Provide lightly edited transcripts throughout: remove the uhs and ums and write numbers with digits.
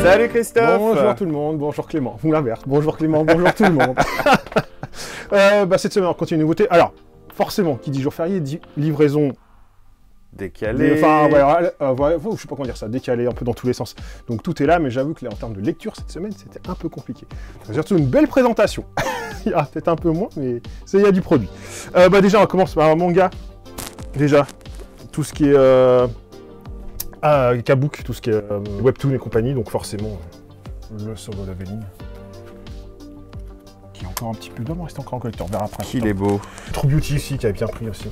Salut Christophe. Bonjour tout le monde, bonjour Clément. Ou l'inverse, bonjour Clément, bonjour tout le monde. Cette semaine, on continue une nouveauté. Alors, forcément, qui dit jour férié, dit livraison décalé. Enfin, je sais pas comment dire ça, décalé un peu dans tous les sens. Donc tout est là, mais j'avoue que là, en termes de lecture, cette semaine, c'était un peu compliqué. Surtout une belle présentation. Il y a peut-être un peu moins, mais il y a du produit. Déjà, on commence par un manga. Déjà, tout ce qui est Kabook, tout ce qui est Webtoon et compagnie, donc forcément, le Solo Leveling. Qui est encore un petit peu... Il doit me rester encore un collecteur, on verra après. Qu'il est beau. True Beauty aussi, qui avait bien pris aussi.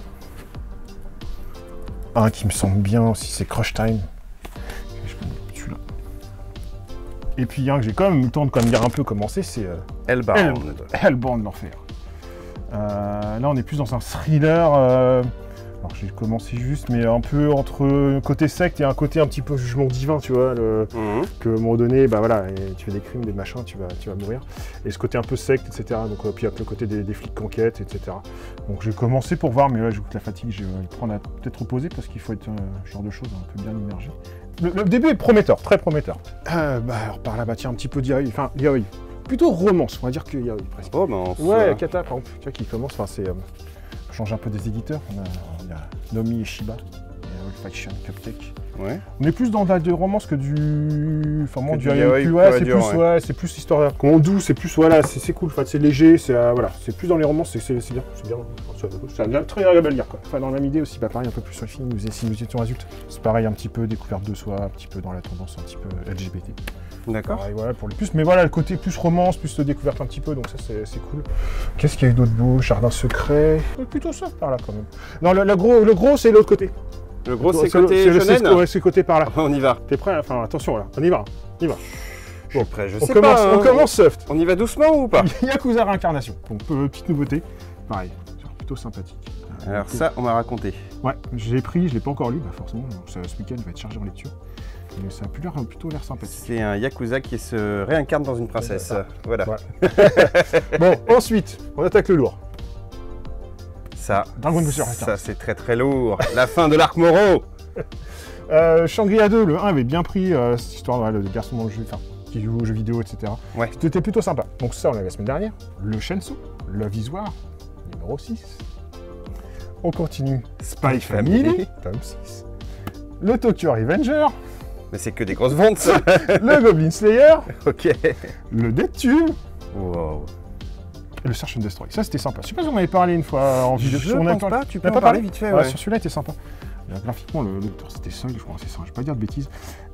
Un qui me semble bien aussi, c'est Crush Time. Je connais celui-là. Et puis un que j'ai quand même eu le temps de dire un peu commencer, c'est Hellbound l'enfer. Là on est plus dans un thriller. Alors j'ai commencé juste, mais un peu entre côté secte et un côté un petit peu jugement divin, tu vois, que à un moment donné, et tu fais des crimes, des machins, tu vas mourir. Et ce côté un peu secte, etc. Donc puis avec le côté des flics qu'enquête, etc. Donc j'ai commencé pour voir, mais ouais, j'avoue que la fatigue, je vais le prendre à peut-être reposer parce qu'il faut être ce genre de choses un peu bien immergé. Le début est prometteur, très prometteur. Alors par là, tiens, un petit peu d'yaoi, plutôt romance, on va dire que yaoi presque. Romance. Ouais, Kata par exemple, tu vois, qui commence, change un peu des éditeurs. Il y a Nomi et Shiba, Old Faction, Cupcake. Ouais. On est plus dans de romance que du... Enfin, du yaoi, c'est plus histoire... Comment doux, c'est plus... Voilà, c'est cool, c'est léger, c'est plus dans les romances, c'est bien. C'est très agréable à lire, quoi. Enfin, dans la même idée aussi, pareil, un peu plus sur le film, si nous étions adultes. C'est pareil, un petit peu découverte de soi, un petit peu dans la tendance un petit peu LGBT. D'accord. Voilà, pour les plus, mais voilà, le côté plus romance, plus découverte un petit peu, donc ça c'est cool. Qu'est-ce qu'il y a eu d'autre beau? Jardin secret. Plutôt ça par là quand même. Non, le gros c'est l'autre côté. Le gros c'est côté shonen. C'est côté par là. On y va. T'es prêt? Enfin attention là, on y va. Je suis prêt, je sais pas. On commence soft. On y va doucement ou pas? Yakuza Réincarnation. Donc petite nouveauté. Pareil, plutôt sympathique. Alors ça, on m'a raconté. Ouais, j'ai pris, je l'ai pas encore lu, forcément, ce week-end il va être chargé en lecture. Mais ça a plutôt l'air sympathique. C'est un Yakuza qui se réincarne dans une princesse. Voilà. Ouais. Bon, ensuite, on attaque le lourd. Ça, Dragon Ball Super. Ça c'est très très lourd. La fin de l'arc Moro. Shangri-La 2, le 1 avait bien pris cette histoire de garçon dans le jeu, qui joue aux jeux vidéo, etc. Ouais. C'était plutôt sympa. Donc ça, on l'avait la semaine dernière. Le Shenso, Love is War, numéro 6. On continue. Spy Family, tome 6. Le Tokyo Revenger. Mais c'est que des grosses ventes, ça. Le Goblin Slayer. Ok. Le Death Tube. Wow. Et le Search and Destroy. Ça, c'était sympa. Je sais pas si on avait parlé une fois en vidéo. Je pense pas, tu peux en parler vite fait. Ouais. Sur celui-là, il était sympa. Graphiquement, le tour, c'était seul, je crois. C'est ça, je vais pas dire de bêtises.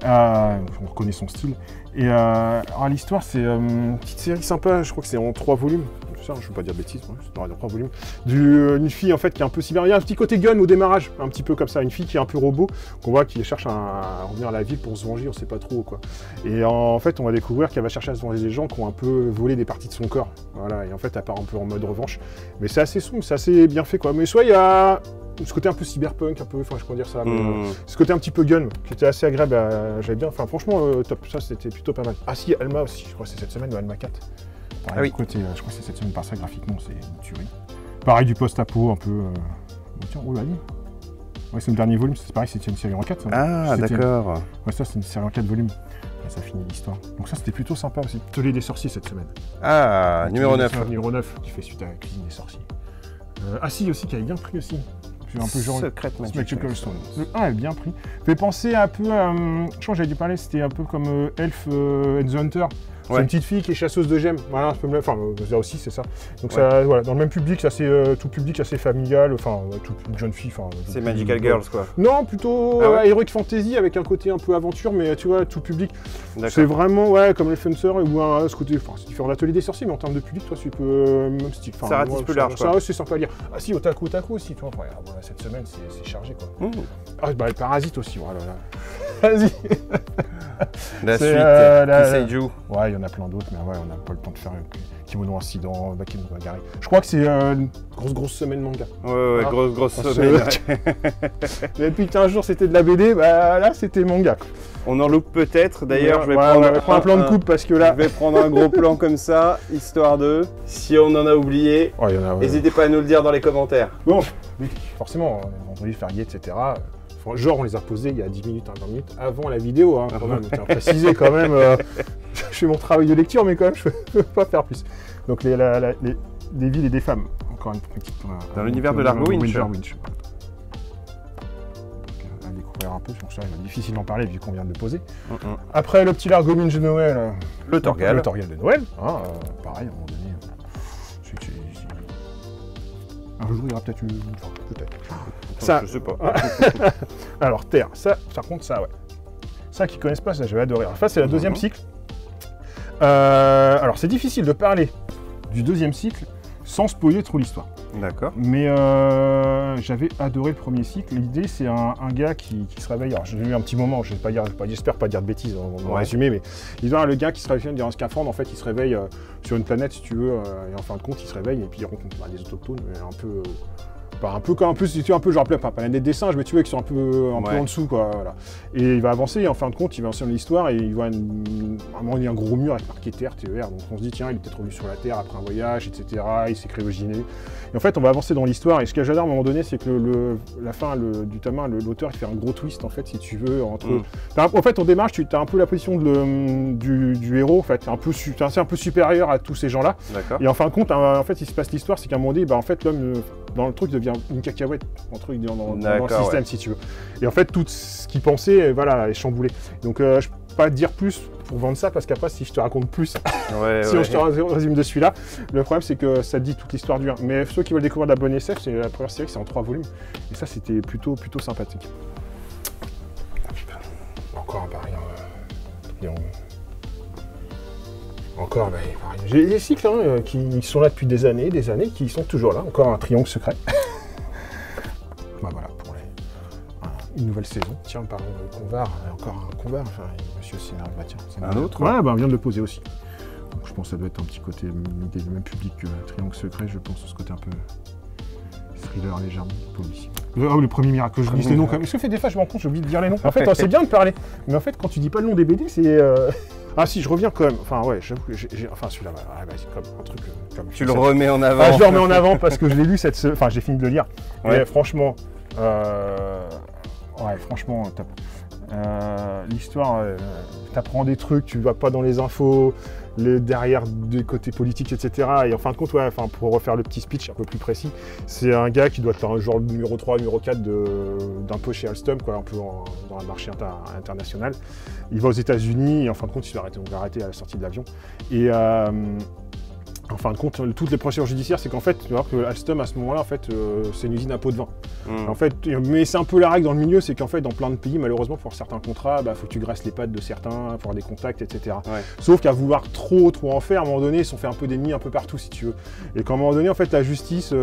On reconnaît son style. Et alors, l'histoire, c'est une petite série sympa. Je crois que c'est en 3 volumes. Je ne vais pas dire de bêtises, c'est dans 3 volumes. Une fille en fait qui est un peu cyber. Il y a un petit côté gun au démarrage, un petit peu comme ça. Une fille qui est un peu robot, qu'on voit qui cherche à revenir à la ville pour se venger, on sait pas trop quoi. Et en fait, on va découvrir qu'elle va chercher à se venger des gens qui ont un peu volé des parties de son corps. Voilà, et en fait, elle part un peu en mode revanche. Mais c'est assez sombre, c'est assez bien fait quoi. Mais soit il y a ce côté un peu cyberpunk, un peu, enfin je peux dire ça, ce côté un petit peu gun, qui était assez agréable, j'avais bien, enfin franchement top, ça c'était plutôt pas mal. Ah si, Alma aussi, je crois que c'est cette semaine, Alma 4. Pareil, oui. Côté, je crois que c'est cette semaine par ça, graphiquement c'est une tuerie. Pareil du post-apo, un peu... Tiens, oh là, ouais, c'est le dernier volume, c'est pareil, c'est une série en 4. Ah d'accord. Ouais, ça c'est une série en 4 volumes. Là, ça finit l'histoire. Donc ça c'était plutôt sympa aussi. Atelier des sorciers cette semaine. Ah, numéro 9. Numéro 9, qui fait suite à la cuisine des sorciers. Si aussi, qui avait bien pris aussi. Un peu genre Secret Magical Stone. Le 1 est bien pris. Fait penser un peu à... Je crois que j'avais dû parler, c'était un peu comme Elf and the Hunter. C'est une petite fille qui est chasseuse de gemmes. Voilà, enfin, là aussi, c'est ça. Donc, ça, voilà, dans le même public, tout public assez familial, enfin, toute jeune fille. C'est Magical Girls, quoi. Non, plutôt Heroic Fantasy avec un côté un peu aventure, mais tu vois, tout public. C'est vraiment, comme Elf Hunter ou ce côté, c'est différent d'Atelier des sorciers, mais en termes de public, toi, tu peux même style. Ça ratisse plus large, quoi. Ça, c'est sympa à lire. Ah si, Otaku aussi, tu vois. Cette semaine, c'est chargé, quoi. Ah, le Parasite aussi, voilà. Vas-y. La suite, Kiseiju. Ouais, il y en a plein d'autres, mais ouais, on n'a pas le temps de faire Kimono Incident, Bakemono Gari. Je crois que c'est une grosse semaine manga. Ouais, grosse semaine. Depuis 15 jours, c'était de la BD, là, c'était manga. On en loupe peut-être, d'ailleurs, je vais prendre un plan de coupe parce que là... Je vais prendre un gros plan comme ça, histoire de... Si on en a oublié, n'hésitez pas à nous le dire dans les commentaires. Bon, forcément, vendredi, férié, etc. Enfin, genre, on les a posés il y a 10 minutes, 20 minutes avant la vidéo, hein, quand même. Tiens, préciser quand même, je fais mon travail de lecture, mais quand même, je ne peux pas faire plus. Donc, des villes et des femmes. Encore une petite. Dans l'univers de Largo Winch. À découvrir un peu, sur ça, il va difficile d'en parler vu qu'on vient de le poser. Après, le petit Largo Winch de Noël. Le Torgal. Le Torgal de Noël. Hein, pareil, à un moment donné. Un jour, il y aura peut-être une fois, peut-être. Ça, je sais pas. Alors, Terre, ça, par contre, ça, ouais. Ça, qui connaissent pas, ça, j'avais adoré. Alors, ça, c'est le deuxième cycle. Alors, c'est difficile de parler du deuxième cycle sans spoiler trop l'histoire. D'accord. Mais j'avais adoré le premier cycle. L'idée, c'est un gars qui se réveille. Alors, j'ai eu un petit moment, j'espère pas dire de bêtises en résumé, mais l'histoire, le gars qui se réveille dans un scaphandre, en fait, il se réveille sur une planète, si tu veux, et en fin de compte, il se réveille et puis il rencontre des autochtones, un peu. Un peu comme genre pas planète des singes, mais tu vois, qui sont un peu en dessous, quoi. Voilà. Et il va avancer, et en fin de compte, il va avancer dans l'histoire et il voit un moment, il y a un gros mur avec marqué Terre, TER. Donc on se dit, tiens, il est peut-être revenu sur la Terre après un voyage, etc. Il s'est cryogéné. Et en fait, on va avancer dans l'histoire. Et ce que j'adore à un moment donné, c'est que la fin du tome 1, l'auteur, il fait un gros twist, en fait, si tu veux, entre. En fait, on démarche, tu as un peu la position du héros, en fait, un peu supérieur à tous ces gens-là. Et en fin de compte, en fait, il se passe l'histoire, c'est qu'à un moment donné, en fait, l'homme, dans le truc, devient une cacahuète dans le système, si tu veux. Et en fait, tout ce qu'il pensait, voilà, est chamboulé. Donc, je ne peux pas te dire plus pour vendre ça, parce qu'après, si je te raconte plus, je te résume de celui-là, le problème, c'est que ça te dit toute l'histoire du 1. Mais ceux qui veulent découvrir la bonne SF, c'est la première série, c'est en 3 volumes. Et ça, c'était plutôt sympathique. Encore un pari. Encore, j'ai des cycles qui sont là depuis des années, qui sont toujours là. Encore un triangle secret. Voilà, pour une nouvelle saison. Tiens, parlons de Convar, encore un Convar. Enfin, monsieur Sénard, tiens. Un autre. Ouais, on vient de le poser aussi. Donc, je pense que ça doit être un petit côté, le même public que Triangle secret, je pense, ce côté un peu thriller légèrement, policier. Le premier miracle, je dis les noms quand même. Parce que des fois, je me rends compte, j'ai oublié de dire les noms. En fait, c'est bien de parler. Mais en fait, quand tu dis pas le nom des BD, c'est. Ah si, je reviens quand même. Enfin ouais, j'avoue que enfin celui-là, c'est comme un truc. Tu le remets en avant. Je le remets en avant parce que je l'ai lu Enfin, j'ai fini de le lire. Mais franchement, franchement, l'histoire, t'apprends des trucs, tu vas pas dans les infos, derrière des côtés politiques, etc. Et en fin de compte, pour refaire le petit speech un peu plus précis, c'est un gars qui doit être un genre numéro 3, numéro 4 d'un peu chez Alstom, quoi, un peu dans le marché international. Il va aux États-Unis et en fin de compte, on va arrêter à la sortie de l'avion. Et en fin de compte, toutes les procédures judiciaires, c'est qu'en fait, tu vois que Alstom, à ce moment-là, en fait, c'est une usine à pot de vin. En fait, mais c'est un peu la règle dans le milieu, c'est qu'en fait, dans plein de pays, malheureusement, pour certains contrats, faut que tu graisses les pattes de certains, pour avoir des contacts, etc. Sauf qu'à vouloir trop en faire, à un moment donné, ils se sont fait un peu d'ennemis un peu partout, si tu veux. Et qu'à un moment donné, en fait, la justice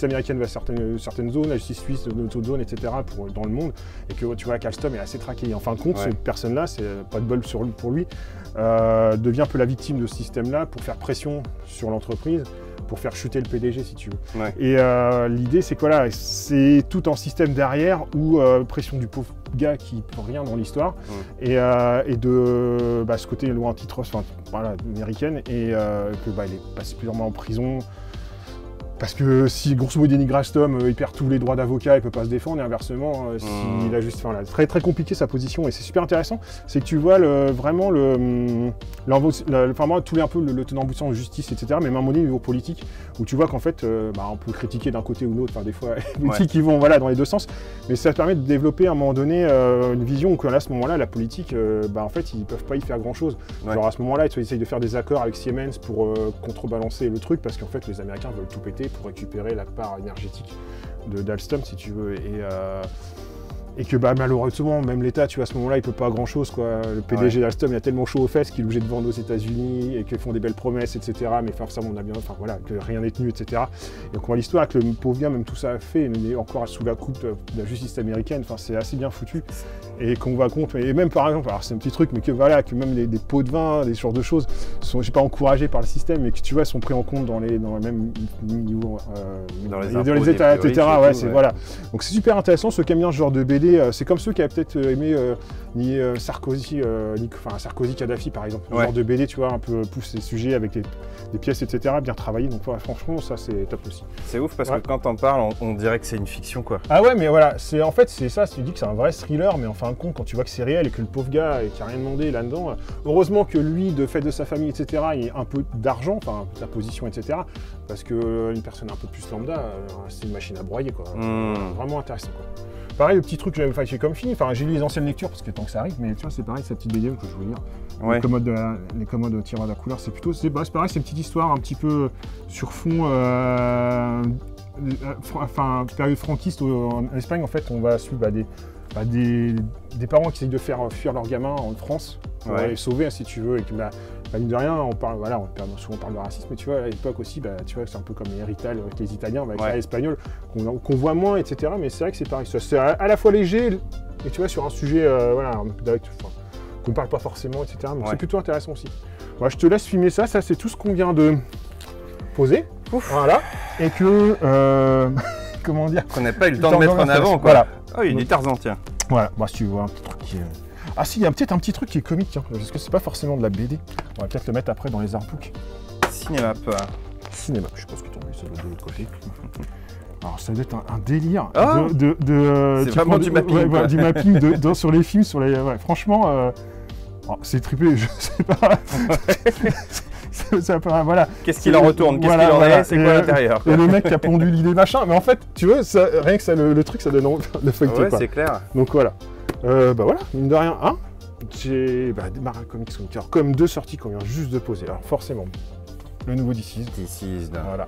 américaine va certaines zones, la justice suisse d'autres zones, etc., dans le monde, et que tu vois qu'Alstom est assez traqué. Et en fin de compte, cette personne-là, c'est pas de bol pour lui, devient un peu la victime de ce système-là pour faire pression sur l'entreprise, pour faire chuter le PDG, si tu veux. Et l'idée, c'est que voilà, c'est tout un système derrière où pression du pauvre gars qui peut rien dans l'histoire et de ce côté loi antitrust, américaine, et que il est passé plusieurs mois en prison. Parce que si, grosso modo, il dénigre Alstom, il perd tous les droits d'avocat, il peut pas se défendre, et inversement, s'il a juste... très très compliqué sa position, et c'est super intéressant, c'est que tu vois vraiment le tenant aboutissant en justice, etc., mais même à un moment donné, au niveau politique, où tu vois qu'en fait, on peut critiquer d'un côté ou de l'autre, des fois, les politiques qui vont dans les deux sens, mais ça permet de développer à un moment donné une vision où, à ce moment-là, la politique, en fait, ils peuvent pas y faire grand-chose. Genre à ce moment-là, ils essayent de faire des accords avec Siemens pour contrebalancer le truc, parce qu'en fait, les Américains veulent tout péter pour récupérer la part énergétique d'Alstom, si tu veux, et que malheureusement, même l'État, tu vois, à ce moment-là, il peut pas grand-chose, quoi. Le PDG d'Alstom, il a tellement chaud aux fesses qu'il est obligé de vendre aux États-Unis et qu'ils font des belles promesses, etc. Mais forcément, que rien n'est tenu, etc. Et donc on voit l'histoire que le pauvre gars, même tout ça a fait, il est encore sous la coupe de la justice américaine. Enfin, c'est assez bien foutu. Et qu'on va compte, et même par exemple, alors c'est un petit truc, mais que même des pots de vin, des genres de choses, sont, je sais pas, encouragés par le système, mais que tu vois, sont pris en compte dans les mêmes niveaux, dans les États, etc. Voilà. Voilà. Donc c'est super intéressant, ceux qui aiment bien ce genre de BD. BD, c'est comme ceux qui avaient peut-être aimé Sarkozy, Sarkozy Kadhafi par exemple. Le genre de BD, tu vois, un peu pousse les sujets avec des pièces, etc. bien travaillées. Donc ouais, franchement, ça c'est top aussi. C'est ouf parce que quand t'en parles, on dirait que c'est une fiction quoi. Ah ouais, mais voilà, en fait c'est ça, tu dis que c'est un vrai thriller, mais en fin de compte, quand tu vois que c'est réel et que le pauvre gars qui a rien demandé là-dedans, heureusement que lui, de fait de sa famille, etc., il a un peu d'argent, enfin sa position, etc. Parce que une personne un peu plus lambda, c'est une machine à broyer quoi. Vraiment intéressant quoi. Pareil, le petit truc que j'avais fait chez Comfy, enfin j'ai lu les anciennes lectures parce que tant que ça arrive, mais tu vois, c'est pareil, cette petite BD que je voulais lire. Ouais. Les commodes de tiroirs de la couleur, c'est plutôt, c'est pareil, c'est une petite histoire un petit peu sur fond, période franquiste en Espagne. En fait, on va suivre des parents qui essayent de faire fuir leurs gamins en France pour les sauver, si tu veux, et que mine de rien, on parle de racisme, mais tu vois, à l'époque aussi, tu vois, c'est un peu comme les Rital avec les Italiens, avec les Espagnols, qu'on voit moins, etc. Mais c'est vrai que c'est pareil, c'est à la fois léger, et tu vois, sur un sujet, qu'on parle pas forcément, etc. Donc c'est plutôt intéressant aussi. Moi, je te laisse filmer ça c'est tout ce qu'on vient de poser. Ouf. Voilà. Et que, comment dire, qu'on n'a pas eu le temps de mettre en avant, quoi. Voilà. Ah, il y a du Tarzan, tiens. Voilà, si tu vois un petit truc qui est... Ah si, il y a peut-être un petit truc qui est comique, tiens, parce que c'est pas forcément de la BD. On va peut-être le mettre après dans les artbooks. Cinémap. Cinémap, je sais pas ce que t'en as, ça doit être de l'autre côté. Alors ça doit être un délire c'est vraiment du mapping. Du mapping sur les films, franchement, c'est trippé, je sais pas. Voilà. Qu'est-ce qu'il en retourne? Qu'est-ce qu'il en est? C'est quoi l'intérieur? Et le mec qui a pondu l'idée machin, mais en fait, tu vois, rien que ça, le truc, ça donne envie de feuilleter. Ouais, c'est clair. Donc voilà. Voilà, mine de rien, j'ai Marvel Comics Winter, comme deux sorties qu'on vient juste de poser. Alors forcément, le nouveau DC's. Voilà.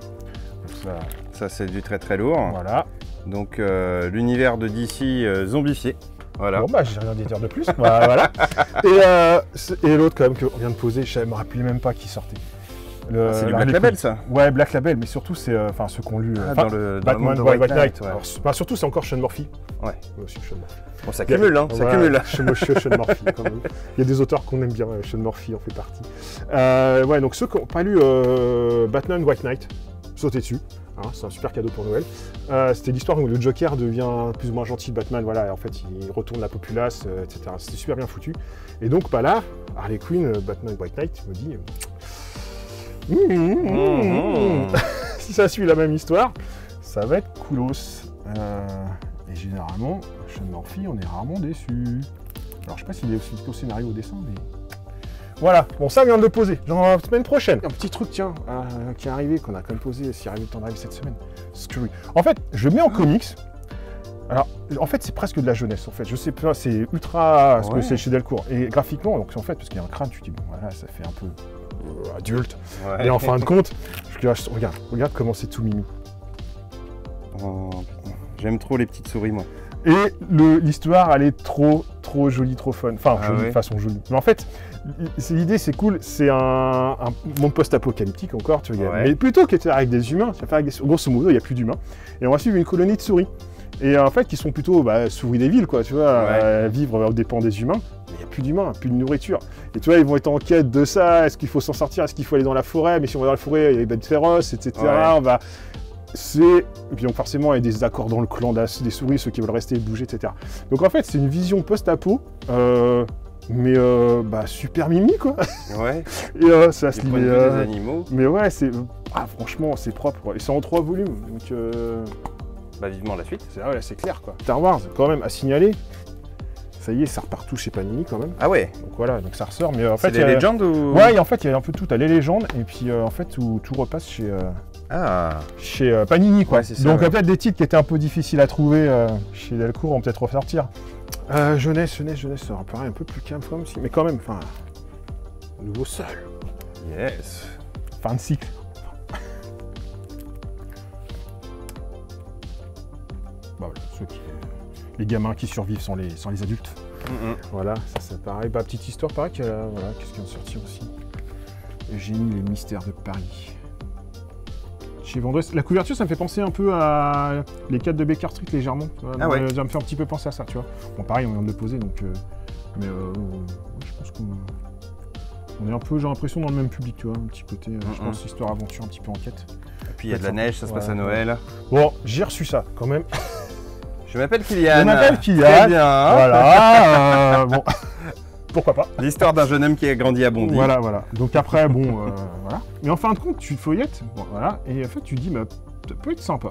Ça c'est du très très lourd. Voilà. Donc l'univers de DC zombifié. Voilà. Bon j'ai rien à dire de plus. Voilà. Et l'autre quand même qu'on vient de poser, je ne me rappelais même pas qui sortait. C'est du Black Label ça? Ouais, Black Label, mais surtout c'est ceux qu'on lu Batman White Knight. Surtout c'est encore Sean Murphy. Ouais. Aussi Sean Murphy. Bon, ça cumule, hein, ça cumule. Sean Murphy quand même. Il y a des auteurs qu'on aime bien, Sean Murphy en fait partie. Donc ceux qui n'ont pas lu Batman White Knight, sautez dessus. C'est un super cadeau pour Noël. C'était l'histoire où le Joker devient plus ou moins gentil de Batman, voilà, et en fait il retourne la populace, etc. C'était super bien foutu. Et donc là, Harley Quinn, Batman White Knight me dit si ça suit la même histoire, ça va être coolos. Et généralement, Sean Murphy, on est rarement déçu. Alors je sais pas s'il est aussi au scénario ou au dessin, mais... Voilà, bon ça vient de le poser, genre la semaine prochaine. Un petit truc, tiens, qui est arrivé, qu'on a quand même posé, s'il arrive le temps d'arriver cette semaine. Screwy. En fait, je mets en comics. Alors, en fait, c'est presque de la jeunesse, en fait. Je sais pas, c'est ultra... Parce que c'est chez Delcourt. Et graphiquement, donc en fait, parce qu'il y a un crâne, tu te dis, bon, voilà, ça fait un peu adulte. Et en fin de compte, regarde comment c'est tout mimi. Oh, j'aime trop les petites souris, moi. Et l'histoire, elle est trop jolie, trop fun. Enfin, jolie de façon jolie. Mais en fait, l'idée, c'est cool. C'est un monde post-apocalyptique encore, tu vois. Mais plutôt qu'être avec des humains, grosso modo, il n'y a plus d'humains. Et on va suivre une colonie de souris. Et en fait, qui sont plutôt souris des villes, quoi, tu vois, vivre aux dépens des humains. Mais il n'y a plus d'humains, plus de nourriture. Et tu vois, ils vont être en quête de ça. Est-ce qu'il faut s'en sortir? Est-ce qu'il faut aller dans la forêt? Mais si on va dans la forêt, il y a les bêtes féroces, etc. Et puis donc forcément, il y a des accords dans le clan des souris, ceux qui veulent rester, bouger, etc. Donc en fait, c'est une vision post-apo, mais super mimi, quoi. Ouais. Et ça se lit. Des animaux. Mais ouais, franchement, c'est propre. Et c'est en 3 volumes, donc... vivement la suite. C'est clair, quoi. Star Wars, quand même, à signaler. Ça y est, ça repart tout chez Panini, quand même. Ah ouais. Donc voilà, donc ça ressort, mais en fait... C'est les légendes ou... Ouais, en fait, il y a un peu tout. T'as les légendes, et puis en fait, tout repasse chez... chez Panini, quoi. Ouais, donc peut-être des titres qui étaient un peu difficiles à trouver chez Delcourt vont peut-être ressortir. Jeunesse, ça paraît un peu plus calme aussi, mais quand même, nouveau sol. Yes. Fin de cycle. Voilà, les gamins qui survivent sans les adultes. Voilà, ça pareil. Petite histoire, pareil, qu'est-ce qui vient de sortir aussi? Le génie, les mystères de Paris. Chez Vendredi. La couverture, ça me fait penser un peu à les 4 de Baker Street légèrement. Ça me fait un petit peu penser à ça, tu vois. Bon, pareil, on vient de le poser, donc. Mais je pense qu'on est un peu, j'ai l'impression, dans le même public, tu vois. Un petit côté, je pense, histoire, aventure, un petit peu enquête. Et puis il y a de la neige, ça se passe à Noël. Bon, j'ai reçu ça, quand même. Je m'appelle Kylian. Je m'appelle Kylian. Très bien. Voilà. Bon, pourquoi pas. L'histoire d'un jeune homme qui a grandi à Bondy. Voilà, voilà. Donc après, bon, voilà. Mais en fin de compte, tu feuillettes, bon, voilà, et en fait, tu dis, bah, ça peut être sympa.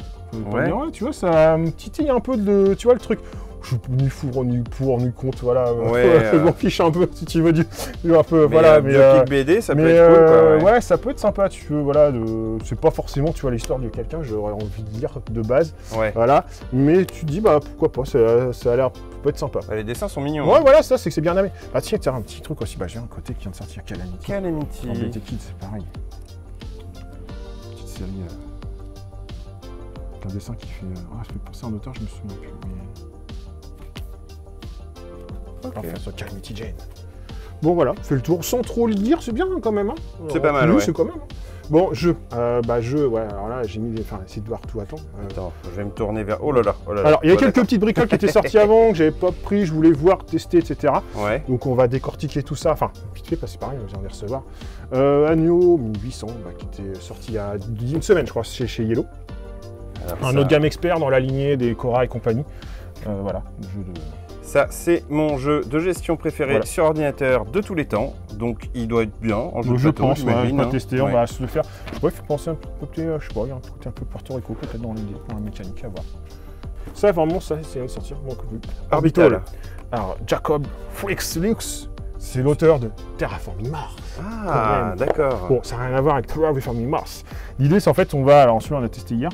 Ouais. Ouais, tu vois, ça me titille un peu de, tu vois, le truc. Je suis ni pour, ni pour, ni contre, voilà. Ouais, je m'en fiche un peu, si tu veux, un peu, Mais, voilà. Biokick BD, ça peut être cool, quoi. Ouais, ça peut être sympa, tu veux, voilà. C'est pas forcément, tu vois, l'histoire de quelqu'un que j'aurais envie de lire de base. Ouais. Voilà. Mais tu te dis, bah, pourquoi pas, ça a l'air, peut être sympa. Bah, les dessins sont mignons. Ouais, voilà, ça, c'est que c'est bien amené. Ah, tiens, un petit truc aussi, bah, j'ai un côté qui vient de sortir, Calamity. Calamity. En BT Kids, c'est pareil. Petite série. Un dessin qui fait. Ah, ça fait penser à un auteur, je me souviens plus. Mais... Ok. Enfin, sur Calamity Jane. Bon, voilà, fait le tour. Sans trop le dire, c'est bien quand même. Hein. C'est pas mal, ouais. C'est quand même. Hein. Bon, jeu. Jeu, ouais, alors là, j'ai mis. Enfin, essayer de voir tout à temps. Attends, je vais me tourner vers. Oh là là, oh là là. Alors, il y a Ouais, quelques petites bricoles qui étaient sorties avant, que j'avais pas pris, je voulais voir, tester, etc. Ouais. Donc on va décortiquer tout ça, enfin vite fait parce que c'est pareil, on vient de les recevoir. Agneau 1800 qui était sorti il y a une semaine je crois chez Yellow. Alors, Un ça- autre gamme expert dans la lignée des Cora et compagnie. Voilà, jeu de... Ça, c'est mon jeu de gestion préféré Voilà. sur ordinateur de tous les temps. Donc, il doit être bien en jeu Donc, de je plateau, pense, ouais, j'imagine, pas hein. tester, on Ouais. va se le faire. Ouais, fait penser un peu côté, je sais pas, il y a un côté un peu Puerto Rico peut-être dans l'idée, dans la mécanique à voir. Ça vraiment, ça c'est de sortir mon coup. Orbital. Alors, Jacob Fritz-Lux, c'est l'auteur de Terraforming Mars. Ah, Quand même. d'accord. Bon, ça n'a rien à voir avec Terraforming Mars. L'idée, c'est en fait, on va, alors celui-là, on a testé hier,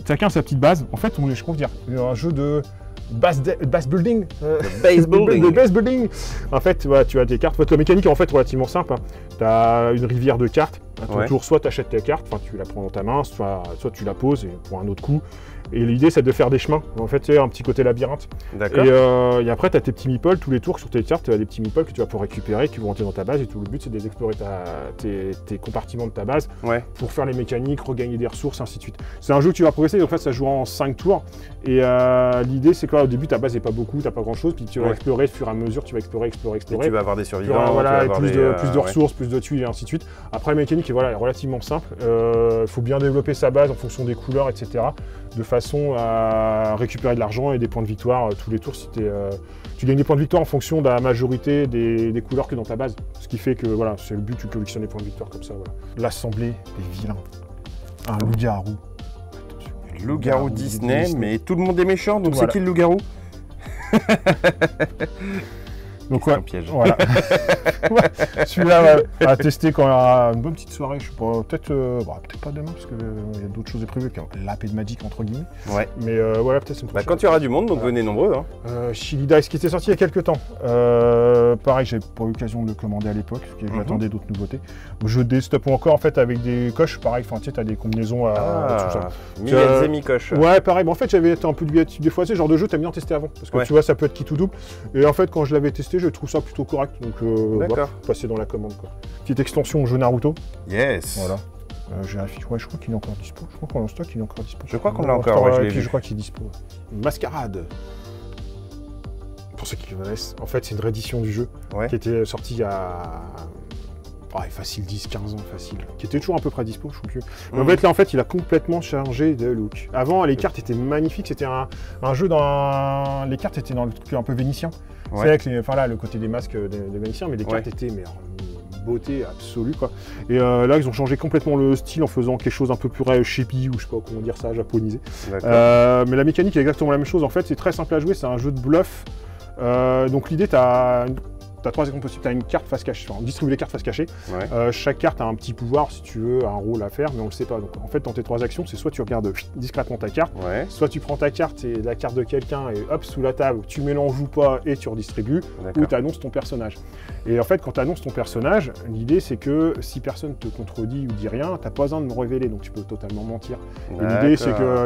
chacun sa petite base. En fait, on est, je crois dire, un jeu de base building. Base building. De base building. En fait, voilà, tu as des cartes. La mécanique est en fait relativement simple. Hein. Tu as une rivière de cartes. À ton Ouais. tour, soit tu achètes ta carte, enfin tu la prends dans ta main, soit tu la poses et pour un autre coup. Et l'idée, c'est de faire des chemins. En fait, c'est un petit côté labyrinthe. D'accord. Et après, tu as tes petits meeples. Tous les tours sur tes cartes, tu as des petits meeples que tu vas pouvoir récupérer, qui vont rentrer dans ta base. Et tout le but, c'est d'explorer tes compartiments de ta base Ouais. pour faire les mécaniques, regagner des ressources, ainsi de suite. C'est un jeu que tu vas progresser. En fait, ça joue en 5 tours. Et l'idée, c'est qu'au début, ta base n'est pas beaucoup, tu n'as pas grand-chose. Puis tu vas Ouais. explorer au fur et à mesure. Tu vas explorer. Et tu vas avoir des Tu survivants. auras, tu vas voilà, et avoir plus des, de ouais. ressources, plus de tuiles et ainsi de suite. Après, la mécanique est relativement simple. Il faut bien développer sa base en fonction des couleurs, etc. De façon à récupérer de l'argent et des points de victoire tous les tours. Si tu gagnes des points de victoire en fonction de la majorité des couleurs que dans ta base. Ce qui fait que voilà, c'est le but, tu collectionnes des points de victoire comme ça. Voilà. L'assemblée des vilains. Un loup-garou. Attention, Loup-garou Disney, mais tout le monde est méchant, donc Voilà. c'est qui le loup-garou? Donc C'est ouais, un piège. voilà. Ouais, celui-là, ouais, à tester quand il y aura une bonne petite soirée, je sais pas, peut-être pas demain, parce qu'il y a d'autres choses de prévues, puis la paix de Magic entre guillemets. Ouais. Mais voilà, peut-être une Bah, prochaine. quand il y aura du monde, donc Voilà. venez nombreux. Hein. Chili Dice qui était sorti il y a quelques temps. Pareil, j'avais pas eu l'occasion de le commander à l'époque, parce que j'attendais d'autres nouveautés. Je déstoppe encore en fait avec des coches, pareil, enfin tu sais, t'as des combinaisons à tout ça. Millet et mi-coche. Ouais, pareil, mais en fait j'avais été un peu des fois, ce genre de jeu, t'aimes bien tester avant. Parce que Ouais. tu vois, ça peut être qui tout double. Et en fait, quand je l'avais testé, je trouve ça plutôt correct. Donc voilà, D'accord. passer dans la commande quoi. Petite extension jeu Naruto. Yes. Voilà. Je vérifie. Ouais, je crois qu'il est encore dispo. Je crois qu'on est en stock, il est encore dispo. Je crois qu'on l'a encore, ouais, je l'ai puis vu. je crois qu'il est dispo. Mascarade. Pour ceux qui connaissent, en fait, c'est une réédition du jeu Ouais. qui était sortie il y a facile 10-15 ans, facile. Qui était toujours à peu près dispo, je trouve que. Mais en fait, là, il a complètement changé de look. Avant, les cartes étaient magnifiques. C'était un jeu dans. Les cartes étaient dans le truc un peu vénitien. Ouais. C'est avec le côté des masques des Vénitiens, mais les cartes étaient une beauté absolue quoi. Et là ils ont changé complètement le style en faisant quelque chose un peu plus chibi ou je sais pas comment dire ça, japonisé. D'accord. Mais la mécanique est exactement la même chose en fait, c'est très simple à jouer, c'est un jeu de bluff. Donc l'idée t'as 3 exemples possibles, t'as une carte face cachée, enfin, on distribue les cartes face cachée. Ouais. Chaque carte a un petit pouvoir si tu veux, un rôle à faire, mais on le sait pas. Donc en fait dans tes 3 actions, c'est soit tu regardes discrètement ta carte, Ouais. soit tu prends ta carte et la carte de quelqu'un et hop sous la table, tu mélanges ou pas et tu redistribues, ou D'accord. tu annonces ton personnage. Et en fait quand tu annonces ton personnage, l'idée c'est que si personne te contredit ou dit rien, t'as pas besoin de me révéler, donc tu peux totalement mentir. Et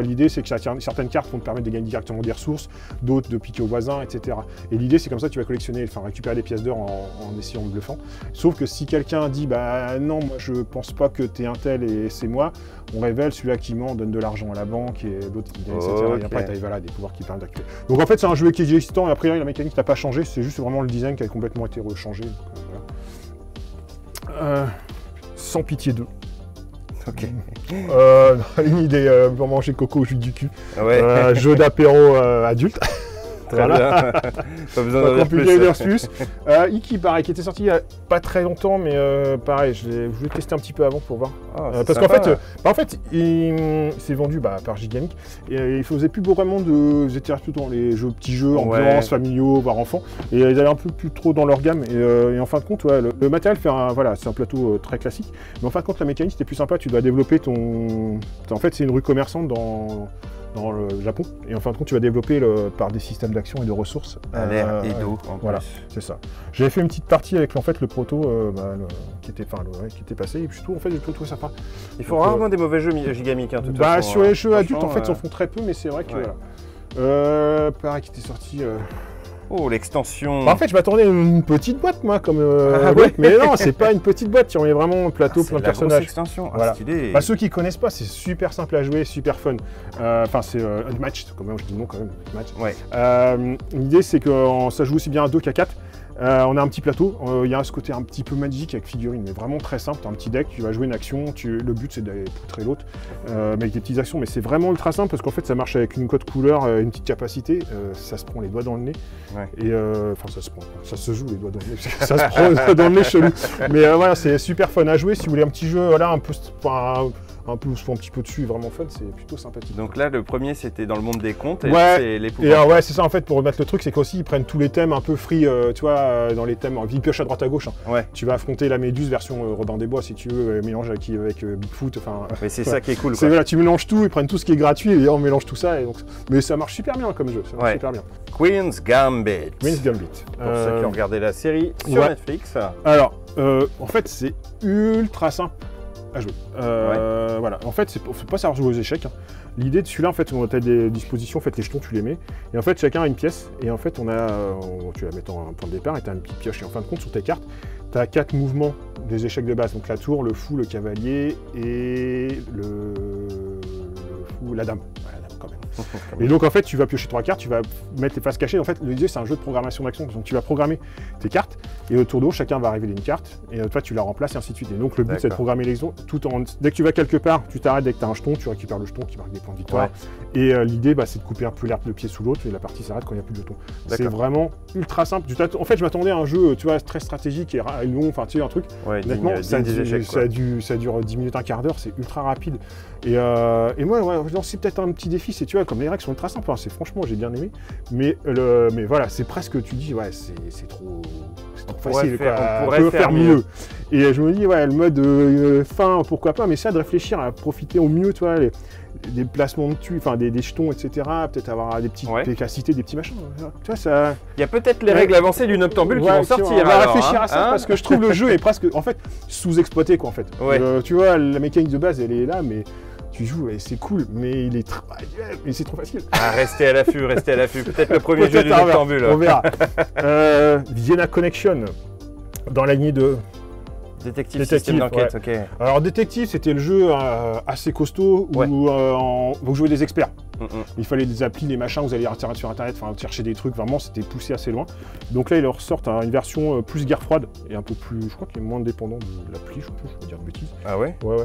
l'idée c'est que certaines cartes vont te permettre de gagner directement des ressources, d'autres de piquer aux voisins, etc. Et l'idée c'est comme ça que tu vas collectionner, enfin récupérer des pièces d'or en essayant de bluffant. Sauf que si quelqu'un dit bah non moi je pense pas que t'es un tel et c'est moi, on révèle celui-là qui ment, donne de l'argent à la banque et l'autre qui gagne, etc. Ok. Et après t'as des pouvoirs qui permettent d'activer. Donc en fait c'est un jeu qui est existant et a priori la mécanique n'a pas changé, c'est juste vraiment le design qui a complètement été rechangé. Donc, voilà. Sans pitié 2. Ok. Dans la ligne des pour manger coco au jus du cul. Ouais. Jeu d'apéro adulte. Très bien. Pas besoin d'en dire plus. Iki, pareil, qui était sorti il n'y a pas très longtemps, mais pareil, je voulais tester un petit peu avant pour voir. Parce qu'en fait, il s'est vendu par Gigamic et il faisait plus vraiment de. Ils étaient plutôt dans les petits jeux, ambiance, familiaux, voire enfants. Et ils allaient un peu plus trop dans leur gamme. Et en fin de compte, le matériel c'est un plateau très classique. Mais en fin de compte, la mécanique c'était plus sympa. Tu dois développer ton. En fait, c'est une rue commerçante dans le Japon, et en fin de compte tu vas développer par des systèmes d'action et de ressources. À l'air et d'eau en voilà, c'est ça. J'avais fait une petite partie avec le proto qui était passé, et puis je trouve j'ai trouvé sympa. Il faut rarement des mauvais jeux Gigamic, de toute façon. Sur les jeux adultes, en fait, ils en font très peu, mais c'est vrai que voilà. Pareil, qui était sorti. Oh, l'extension. En fait, je m'attendais à une petite boîte, moi, comme ouais. mais non, c'est pas une petite boîte. Tu remets vraiment un plateau, plein de personnages. Extension. Voilà. Stylé. Ceux qui connaissent pas, c'est super simple à jouer, super fun. C'est un match, comment je dis le nom quand même, match. Ouais. L'idée, c'est que ça joue aussi bien à 2 qu'à 4. On a un petit plateau, il y a ce côté un petit peu magique avec figurines, mais vraiment très simple. Tu as un petit deck, tu vas jouer une action, le but c'est d'aller poutrer l'autre, mais avec des petites actions. Mais c'est vraiment ultra simple parce qu'en fait ça marche avec une code couleur, une petite capacité, ça se prend les doigts dans le nez. Ouais. Et ça se joue les doigts dans le nez, ça se prend dans le nez chelou. Mais voilà, c'est super fun à jouer si vous voulez un petit jeu, voilà, un petit peu dessus, vraiment fun, c'est plutôt sympathique. Donc là, le premier, c'était dans le monde des contes, et c'est les pouvoirs. Ouais, c'est ça, en fait, pour remettre le truc, c'est qu'aussi, ils prennent tous les thèmes un peu free, tu vois, dans les thèmes, ils piochent à droite à gauche. Hein. Ouais. Tu vas affronter la Méduse version Robin des Bois, si tu veux, mélange avec Bigfoot, enfin... Mais c'est ça qui est cool, quoi. Voilà, tu mélanges tout, ils prennent tout ce qui est gratuit, et on mélange tout ça, et donc... Mais ça marche super bien comme jeu, ça marche super bien. Queen's Gambit. Queen's Gambit. Pour ceux qui ont regardé la série sur Netflix. Alors, en fait, c'est ultra simple à jouer. Voilà. En fait, faut pas savoir jouer aux échecs. Hein. L'idée de celui-là, en fait, on a des dispositions, en fait, les jetons, tu les mets. Et en fait, chacun a une pièce. Et en fait, tu la mets en un point de départ et tu as une petite pioche. Et en fin de compte, sur tes cartes, tu as 4 mouvements des échecs de base. Donc la tour, le fou, le cavalier et la dame. Voilà, la dame quand même. Et donc en fait tu vas piocher 3 cartes, tu vas mettre les faces cachées. En fait l'idée c'est un jeu de programmation d'action. Donc tu vas programmer tes cartes et autour d'eau chacun va révéler une carte et toi tu la remplaces et ainsi de suite. Et donc le but c'est de programmer les zones dès que tu vas quelque part, tu t'arrêtes dès que tu as un jeton, tu récupères le jeton qui marque des points de victoire. Ouais. Et l'idée c'est de couper un peu l'herbe de pied sous l'autre et la partie s'arrête quand il n'y a plus de jetons. C'est vraiment ultra simple. En fait je m'attendais à un jeu tu vois très stratégique et long, enfin tu sais un truc. Ouais, honnêtement ça dure 10 minutes, un quart d'heure, c'est ultra rapide. Et moi c'est peut-être un petit défi, c'est tu vois comme les règles sont ultra simples, hein, c'est franchement j'ai bien aimé, mais voilà c'est presque tu dis c'est trop facile, on pourrait faire mieux. Et je me dis le mode fin pourquoi pas, mais ça de réfléchir à profiter au mieux, tu vois, des placements de dessus, enfin des jetons, etc. Peut-être avoir des petites capacités, des petits machins. Tu vois, ça. Il y a peut-être les règles avancées du Noctambule qui vont sortir. On va réfléchir à ça parce que je trouve le jeu est presque en fait sous-exploité quoi en fait. Tu vois, la mécanique de base elle est là, mais tu joues et c'est cool, mais c'est trop facile. Restez à l'affût, Peut-être le premier jeu du Noctambule. On verra. Vienna Connection, dans la lignée de Détective système d'enquête, ok. Alors Détective, c'était le jeu assez costaud où vous jouez des experts. Il fallait des applis, des machins, vous allez sur internet, chercher des trucs, vraiment c'était poussé assez loin. Donc là ils leur sortent une version plus guerre froide et un peu plus, je crois qu'il est moins dépendant de l'appli, je vais dire de bêtises. Ah ouais? Ouais.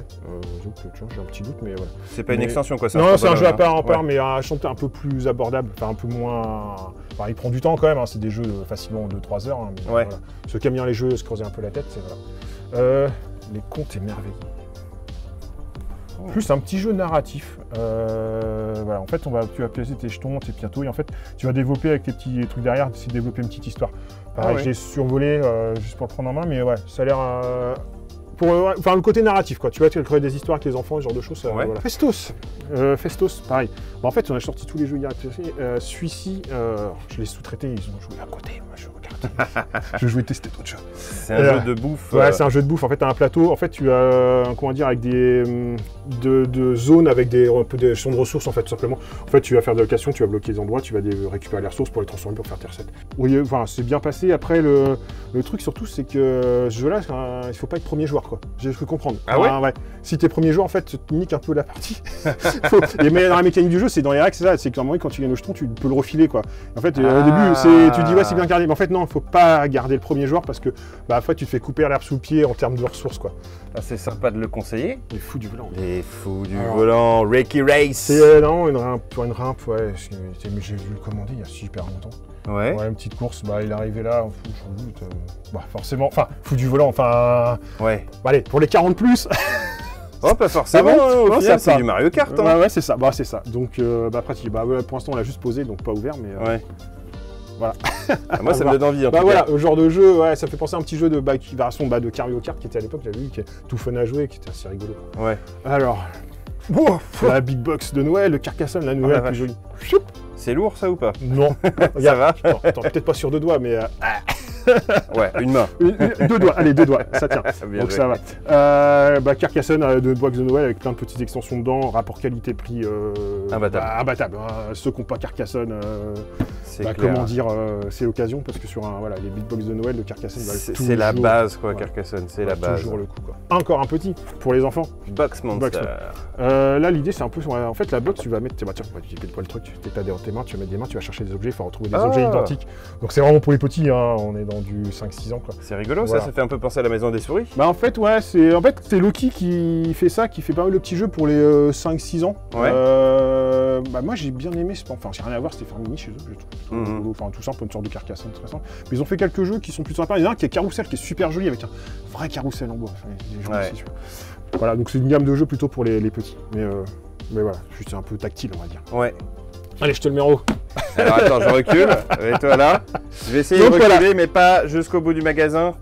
Donc tu vois, j'ai un petit doute, mais voilà. C'est pas une extension quoi, ça? Non, c'est un jeu à part, mais un chanteur un peu plus abordable, un peu moins... il prend du temps quand même, c'est des jeux facilement 2-3 heures. Mais voilà. Ceux qui aiment bien les jeux, se creuser un peu la tête, c'est voilà. Les contes émerveillés. Plus un petit jeu narratif. Voilà, en fait, tu vas placer tes jetons, tes piatos, et en fait, tu vas développer avec tes petits trucs derrière, essayer de développer une petite histoire. Pareil, j'ai survolé juste pour le prendre en main, mais ça a l'air. Le côté narratif, quoi. Tu vois, tu vas créer des histoires avec les enfants, ce genre de choses. Voilà. Festos. Festos, pareil. En fait, on a sorti tous les jeux hier. Celui-ci, je l'ai sous-traité, ils ont joué à côté. Moi, je regardais. Je jouais tester d'autres choses. C'est un jeu de bouffe. Ouais, c'est un jeu de bouffe. En fait, tu as un plateau. En fait, tu as, avec des zones avec un peu des champs de ressources, en fait, tout simplement. En fait, tu vas faire des locations, tu vas bloquer des endroits, tu vas récupérer les ressources pour les transformer, pour faire tes recettes. Oui, c'est bien passé. Après, le truc, surtout, c'est que ce jeu-là, il ne faut pas être premier joueur. quoi. J'ai cru comprendre. Ah ouais, ouais. Si t'es premier joueur, en fait, tu te niques un peu la partie. Mais dans la mécanique du jeu, c'est dans les règles, c'est ça. C'est que normalement, quand tu gagnes le jeton, tu peux le refiler, quoi. En fait, au début, tu dis, ouais, c'est bien gardé. Mais en fait, non, faut pas garder le premier joueur parce que, bah, à fois, tu te fais couper l'herbe sous le pied en termes de ressources, quoi. Ah, c'est sympa de le conseiller. Les fous du volant. Les fous du volant, Ricky Race. C'est non, une rampe, ouais. Mais j'ai dû le commander il y a super longtemps. Ouais. Ouais, une petite course, bah, il est arrivé là, bah, forcément, enfin, fou du volant, enfin. Ouais. Bah, allez, pour les 40 plus. Oh, pas forcément, au final, c'est du Mario Kart. Hein. Ouais, c'est ça, bah, c'est ça. Donc, bah, après, pour l'instant, on l'a juste posé, donc pas ouvert, mais. Ouais. Voilà. Ah, moi, ça me donne envie. En bah tout voilà, cas. au genre de jeu, ouais, ça fait penser à un petit jeu de version de Mario Kart qui était à l'époque, j'avais vu, qui est tout fun à jouer, qui était assez rigolo. Ouais. Alors, la big box de Noël, le Carcassonne, la nouvelle, plus jolie. C'est lourd, ça, ou pas? Non. Ça va? Attends, peut-être pas sur 2 doigts, mais. Ouais, une main. 2 doigts, allez, 2 doigts, ça tient. Bien Donc joué. ça va. Carcassonne de box de Noël avec plein de petites extensions dedans, rapport qualité-prix Imbattable. Imbattable. Hein. Ceux qui n'ont pas Carcassone, C'est clair. comment dire, c'est l'occasion parce que sur les big box de Noël de Carcassonne, c'est la base, quoi, ouais. Carcassonne, c'est la base. Toujours le coup, quoi. Encore un petit pour les enfants. Box Monster. Là, l'idée, c'est un peu. En fait, la box, tu vas mettre. Tiens, tu fais le truc, tu t'as tes mains, tu vas mettre des mains, tu vas chercher des objets, il faut retrouver des objets identiques. Donc, c'est vraiment pour les petits, hein. On est dans du 5-6 ans, quoi. C'est rigolo, voilà. ça fait un peu penser à la maison des souris. Bah, en fait, ouais, c'est Loki qui fait ça, qui fait pas mal de petits jeux pour les 5-6 ans. Ouais. Bah, moi, j'ai bien aimé, enfin, j'ai rien à voir, c'était Farmini chez eux, je trouve. Enfin, tout simple, une sorte de Carcassonne, très simple. Mais ils ont fait quelques jeux qui sont plutôt sympas. Il y en a un qui est Carousel, qui est super joli, avec un vrai carrousel en bois. Enfin, les gens aussi, voilà, donc c'est une gamme de jeux plutôt pour les petits. Mais voilà, juste un peu tactile, on va dire. Ouais. Allez, je te le mets en haut. Alors attends, je recule. Et toi là. Je vais essayer de reculer, mais pas jusqu'au bout du magasin.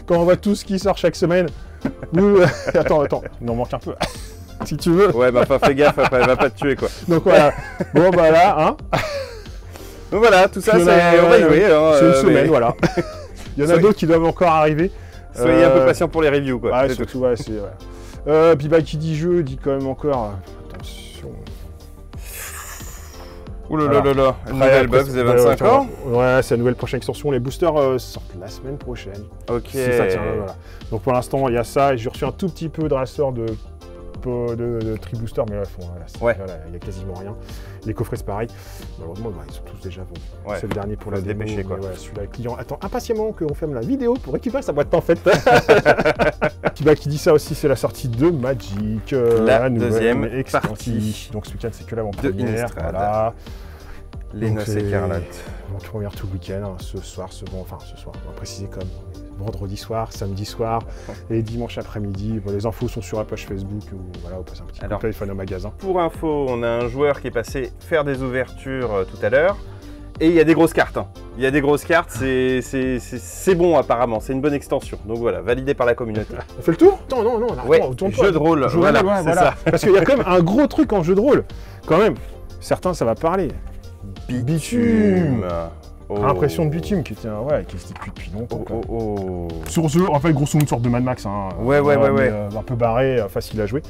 Quand on voit tout ce qui sort chaque semaine. Nous, attends, il en manque un peu. Si tu veux. Ouais, bah enfin, fais gaffe, après, elle va pas te tuer, quoi. Donc voilà. Bon, bah là, hein. Donc voilà, tout ça, c'est. On va y jouer. C'est une semaine, voilà. Il y en a d'autres qui doivent encore arriver. Soyez un peu patient pour les reviews, quoi. Ouais, surtout, ouais, c'est. Ouais. Puis bah, qui dit jeu, dit quand même encore. Attention. Ouh là là là, une nouvelle box des 25 ans. Ouais, c'est la nouvelle prochaine extension. Les boosters sortent la semaine prochaine. Ok. Si ça tient, voilà. Donc pour l'instant, il y a ça. Et j'ai reçu un tout petit peu de rasseur de tri-booster, mais là, il y a quasiment rien. Les coffrets, c'est pareil. Malheureusement, ils sont tous déjà vendus. Ouais. C'est le dernier pour la démo. Dépêcher, quoi. Ouais, celui-là, le client attend impatiemment qu'on ferme la vidéo pour récupérer sa boîte en fait. Qui dit ça aussi, c'est la sortie de Magic, la nouvelle deuxième extension. partie. Donc ce week-end, c'est que l'avant-première. Voilà. Les noces écarlates. Première tout le week-end, hein, ce soir, on va préciser comme vendredi soir, samedi soir et dimanche après-midi. Bon, les infos sont sur la page Facebook ou voilà, on passe un petit coup de téléphone au magasin. Pour info, on a un joueur qui est passé faire des ouvertures tout à l'heure. Et il y a des grosses cartes. Hein. Il y a des grosses cartes, c'est bon apparemment, c'est une bonne extension. Donc voilà, validé par la communauté. On fait le tour? Non, ouais, jeu de rôle, voilà, c'est ça. Parce qu'il y a quand même un gros truc en jeu de rôle. Quand même, certains ça va parler. Bitume. Impression de bitume qui existe depuis longtemps. Sur ce, en fait, grosso modo, une sorte de Mad Max. Hein, ouais. Un peu barré, facile à jouer.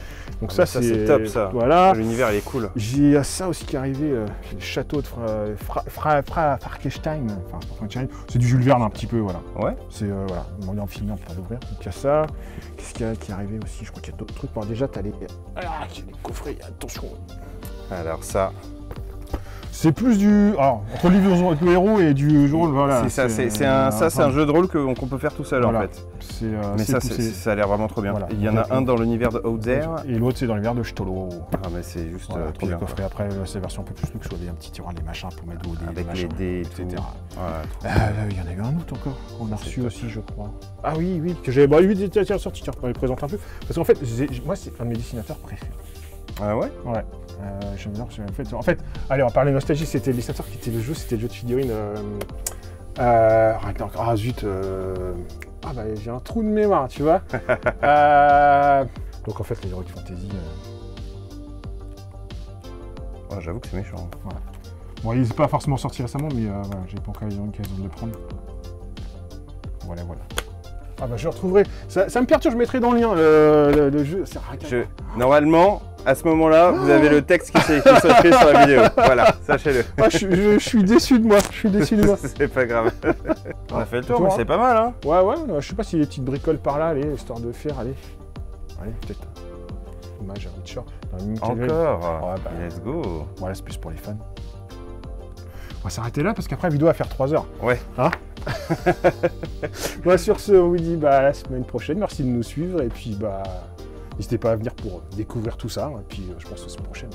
Donc ça c'est top, ça. Voilà. L'univers, il est cool. J'ai ça aussi qui est arrivé, le château de Frankenstein. Enfin, c'est du Jules Verne un petit peu, voilà. Ouais. C'est voilà, on est en film, on peut pas l'ouvrir. Donc il y a ça. Qu'est-ce qu'il y a qui est arrivé aussi? Je crois qu'il y a d'autres trucs. Bon, déjà, t'as les coffrets. Attention. Alors ça. C'est plus du. Alors, entre le livre du héros et du jeu de rôle, voilà. C'est ça, c'est un jeu de rôle qu'on peut faire tout seul, voilà. En fait. Mais ça a l'air vraiment trop bien. Voilà. Il y en a un dans l'univers de Out There. Et l'autre, c'est dans l'univers de Stolo. Ah, mais c'est juste. Pour les coffrets, après, c'est version un peu plus luxe, avec un petit tiroir, les machins pour mettre des avec les dés, etc. Il y en a eu un autre encore. On a reçu aussi, je crois. Ah oui, que j'avais. Bah, lui, tiens, sorti, tiens, on les présente un peu. Parce qu'en fait, moi, c'est un de mes dessinateurs préférés. Ah ouais? Ouais. J'aime bien. En fait, allez, on va parler nostalgie. C'était les dessinateur qui était le jeu de figurines. Ah zut. Ah bah j'ai un trou de mémoire, tu vois. Donc en fait, les Heroic Fantasy. Oh, j'avoue que c'est méchant. Voilà. Bon, il n'est pas forcément sorti récemment, mais voilà, j'ai pas encore eu l'occasion de le prendre. Voilà. Ah bah je le retrouverai. Ça me perturbe, je mettrai dans le lien le jeu. Normalement, à ce moment-là, vous avez le texte qui s'affiche sur la vidéo. Voilà, sachez-le. Ah, je suis déçu de moi, je suis déçu de moi. C'est pas grave. On a fait le tour, mais Toi, c'est pas mal, hein. Ouais, je sais pas s'il y a des petites bricoles par là, allez, histoire de faire, allez, peut-être. Hommage à Witcher. Encore. Ouais, bah, Let's go. Voilà, c'est plus pour les fans. On va s'arrêter là parce qu'après la vidéo va faire 3 heures. Ouais. Hein? Bah, sur ce, on vous dit à la semaine prochaine. Merci de nous suivre et puis bah n'hésitez pas à venir pour découvrir tout ça. Et puis je pense que la semaine prochaine,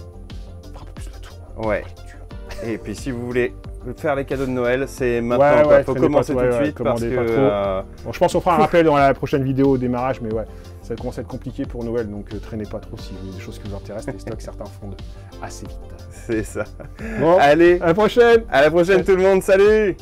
on fera un peu plus le tour. Ouais. Et puis si vous voulez faire les cadeaux de Noël, c'est maintenant. Il faut commencer tout de suite parce que. Bon, je pense qu'on fera un rappel dans la prochaine vidéo au démarrage, mais ouais, ça commence à être compliqué pour Noël, donc traînez pas trop si vous avez des choses qui vous intéressent. Les stocks, certains fondent assez vite. C'est ça. Bon, allez, à la prochaine. À la prochaine tout le monde, salut.